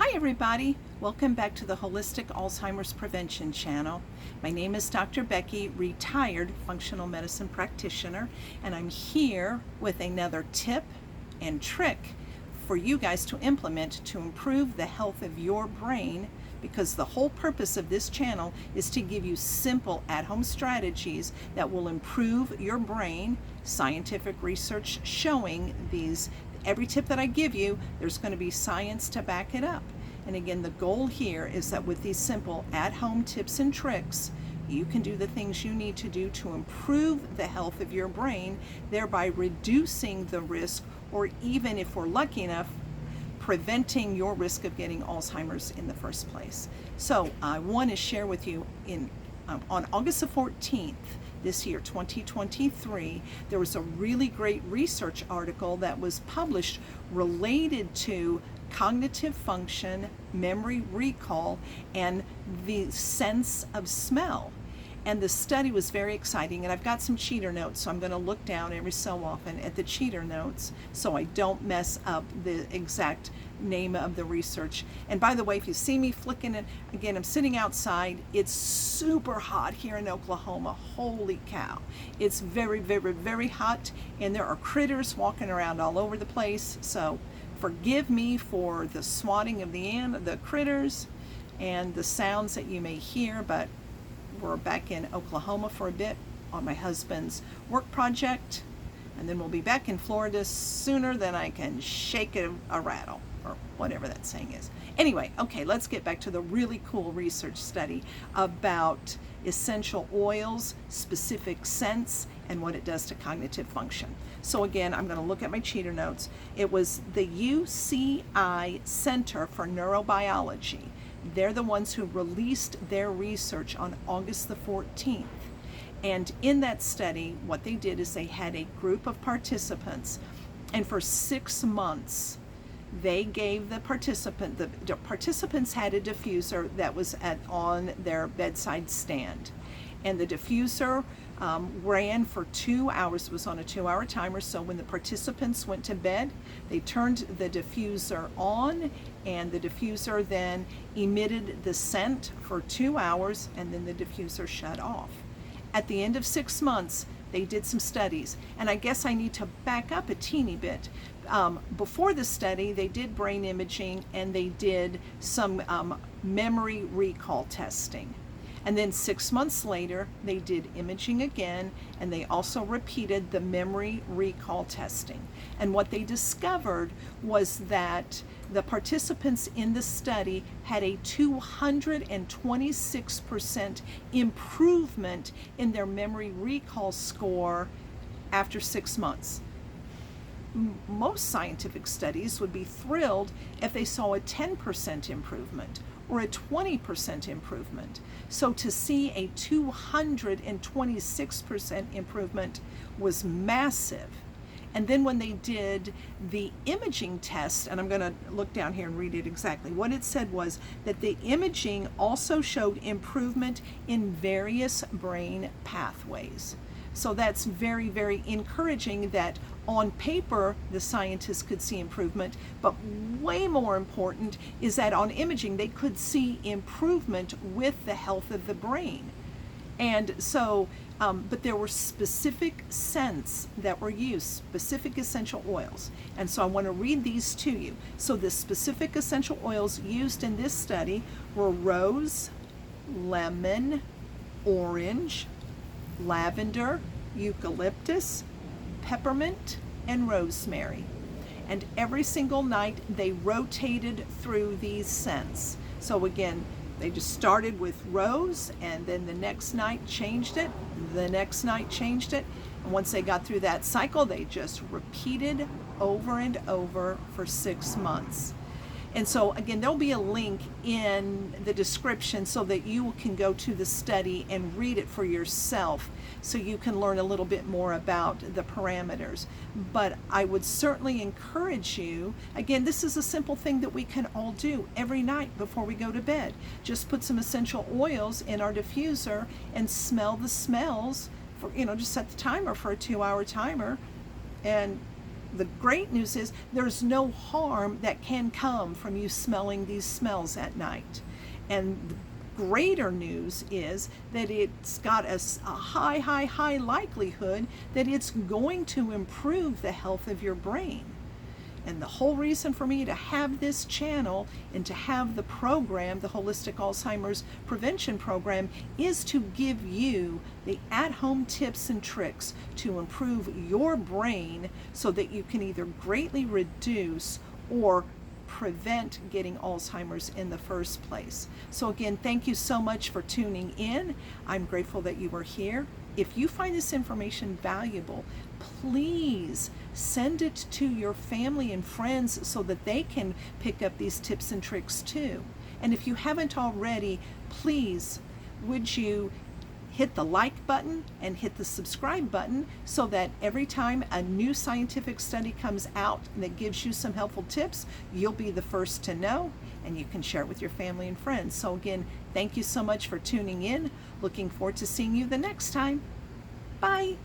Hi everybody, welcome back to the Holistic Alzheimer's Prevention channel. My name is Dr. Becky, retired functional medicine practitioner, and I'm here with another tip and trick for you guys to implement to improve the health of your brain, because the whole purpose of this channel is to give you simple at-home strategies that will improve your brain. Scientific research showing these. Every tip that I give you, there's going to be science to back it up. And again, the goal here is that with these simple at-home tips and tricks, you can do the things you need to do to improve the health of your brain, thereby reducing the risk, or even if we're lucky enough, preventing your risk of getting Alzheimer's in the first place. So I want to share with you on August the 14th, this year, 2023, there was a really great research article that was published related to cognitive function, memory recall, and the sense of smell. And the study was very exciting, and I've got some cheater notes, so I'm going to look down every so often at the cheater notes so I don't mess up the exact name of the research. And by the way, if you see me flicking it, again, I'm sitting outside. It's super hot here in Oklahoma. Holy cow. It's very, very, very hot, and there are critters walking around all over the place. So forgive me for the swatting of the critters and the sounds that you may hear, but we're back in Oklahoma for a bit on my husband's work project, and then we'll be back in Florida sooner than I can shake a rattle, or whatever that saying is. Anyway, okay, let's get back to the really cool research study about essential oils, specific scents, and what it does to cognitive function. So again, I'm going to look at my cheater notes. It was the UCI Center for Neurobiology. They're the ones who released their research on August the 14th. And in that study, what they did is they had a group of participants, and for 6 months, they gave the participants had a diffuser that was on their bedside stand. And the diffuser ran for 2 hours. It was on a 2-hour timer. So when the participants went to bed, they turned the diffuser on, and the diffuser then emitted the scent for 2 hours, and then the diffuser shut off. At the end of 6 months, they did some studies, and I guess I need to back up a teeny bit. Before the study, they did brain imaging, and they did some memory recall testing. And then 6 months later, they did imaging again, and they also repeated the memory recall testing. And what they discovered was that the participants in the study had a 226% improvement in their memory recall score after 6 months. Most scientific studies would be thrilled if they saw a 10% improvement or a 20% improvement. So to see a 226% improvement was massive. And then when they did the imaging test, and I'm going to look down here and read it exactly, what it said was that the imaging also showed improvement in various brain pathways. So that's very, very encouraging that on paper the scientists could see improvement, but way more important is that on imaging they could see improvement with the health of the brain. And so, but there were specific scents that were used, specific essential oils. And so I want to read these to you. So the specific essential oils used in this study were rose, lemon, orange, lavender, eucalyptus, peppermint, and rosemary. And every single night they rotated through these scents. So again, they just started with rose, and then the next night changed it, the next night changed it. And once they got through that cycle, they just repeated over and over for 6 months. And so again, there'll be a link in the description so that you can go to the study and read it for yourself, so you can learn a little bit more about the parameters. But I would certainly encourage you, again, this is a simple thing that we can all do every night before we go to bed. Just put some essential oils in our diffuser and smell the smells for, just set the timer for a 2-hour timer, and the great news is there's no harm that can come from you smelling these smells at night. And the greater news is that it's got a high likelihood that it's going to improve the health of your brain. And the whole reason for me to have this channel and to have the program, the Holistic Alzheimer's Prevention Program, is to give you the at-home tips and tricks to improve your brain so that you can either greatly reduce or prevent getting Alzheimer's in the first place. So again, thank you so much for tuning in. I'm grateful that you were here. If you find this information valuable, please send it to your family and friends so that they can pick up these tips and tricks too. And if you haven't already, please would you hit the like button and hit the subscribe button so that every time a new scientific study comes out that gives you some helpful tips, you'll be the first to know and you can share it with your family and friends. So again, thank you so much for tuning in. Looking forward to seeing you the next time. Bye.